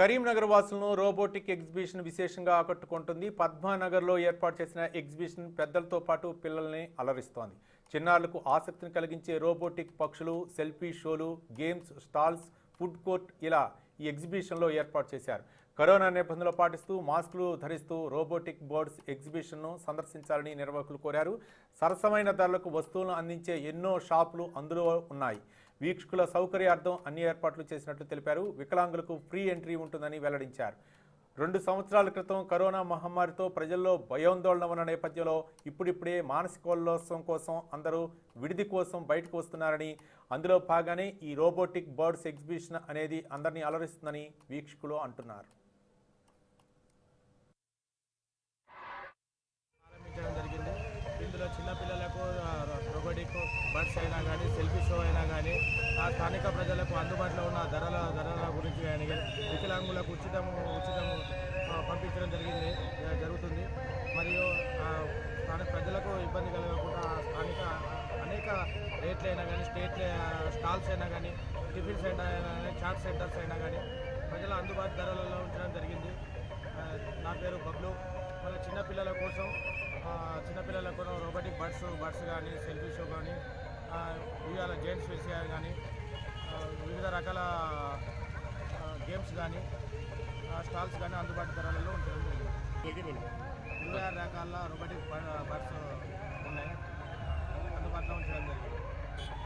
Karimnagar వాసులను robotic exhibition విశేషంగా ఆకట్టుకుంటుంది. పద్మానగర్లో ఏర్పాటు చేసిన ఎగ్జిబిషన్ పెద్దలతో పాటు పిల్లల్ని అలరిస్తోంది. చిన్నారులకు ఆసక్తిని కలిగించే రోబోటిక్ పక్షులు, సెల్ఫీ షోలు, గేమ్స్, స్టాల్స్, ఫుడ్ కోర్ట్ ఇలా ఈ ఎగ్జిబిషన్లో ఏర్పాటు చేశారు. కరోనా నిబంధనలు పాటిస్తూ మాస్కులు ధరిస్తూ రోబోటిక్ బర్డ్స్ ఎగ్జిబిషన్ను సందర్శించాలని నిర్వాహకులు కోరారు. సరసమైన ధరలకు వస్తువులను అందించే ఎన్నో షాపులు అందులో ఉన్నాయి. వీక్షకుల సౌకర్యార్థం అన్ని ఏర్పాట్లు చేసినట్లు తెలిపారు. వికలాంగులకు ఫ్రీ ఎంట్రీ ఉంటుందని వెల్లడించారు. 2 సంవత్సరాల క్రితం కరోనా మహమ్మారితో ప్రజల్లో భయాందోళన ఉన్న నేపథ్యంలో ఇప్పుడిప్పుడే మానసికోల్లాసం కోసం అందరూ విడిది కోసం బయటకు వస్తున్నారని, అందులో భాగానే ఈ రోబోటిక్ బర్డ్స్ ఎగ్జిబిషన్ అనేది అందరినీ అలరిస్తుందని వీక్షకులు అంటున్నారు. ఇందులో చిన్నపిల్లలకు రోబోటిక్ బర్డ్స్ అయినా కానీ, సెల్ఫీ షో అయినా కానీ, ఆ స్థానిక ప్రజలకు అందుబాటులో ఉన్న ధరల గురించి కానీ, వికలాంగులకు ఉచితము పంపించడం జరుగుతుంది. మరియు స్థానిక ప్రజలకు ఇబ్బంది కలగకుండా స్థానిక అనేక రేట్లైనా కానీ, స్టాల్స్ అయినా కానీ, టిఫిన్ సెంటర్ అయినా కానీ, చాట్ సెంటర్స్ అయినా కానీ ప్రజల అందుబాటు ధరలలో ఉంచడం జరిగింది. నా పేరు బబ్లు. మన చిన్నపిల్లల కోసం రోబోటిక్ బర్డ్స్ కానీ, సెల్ఫీ షో కానీ, ఇవాళ జెంట్స్ విషయాలు కానీ, వివిధ రకాల గేమ్స్ కానీ, స్టాల్స్ కానీ అందుబాటు ధరలలో ఉంచడం జరిగింది. 26 రకాల రోబోటిక్ బర్డ్స్ ఉన్నాయి, అందుబాటులో ఉంచడం జరిగింది.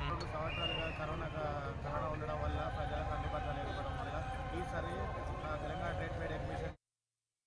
2 సంవత్సరాలుగా కరోనా ఉండడం వల్ల ప్రజలకు అందుబాటులో లేకపోవడం వల్ల ఈసారి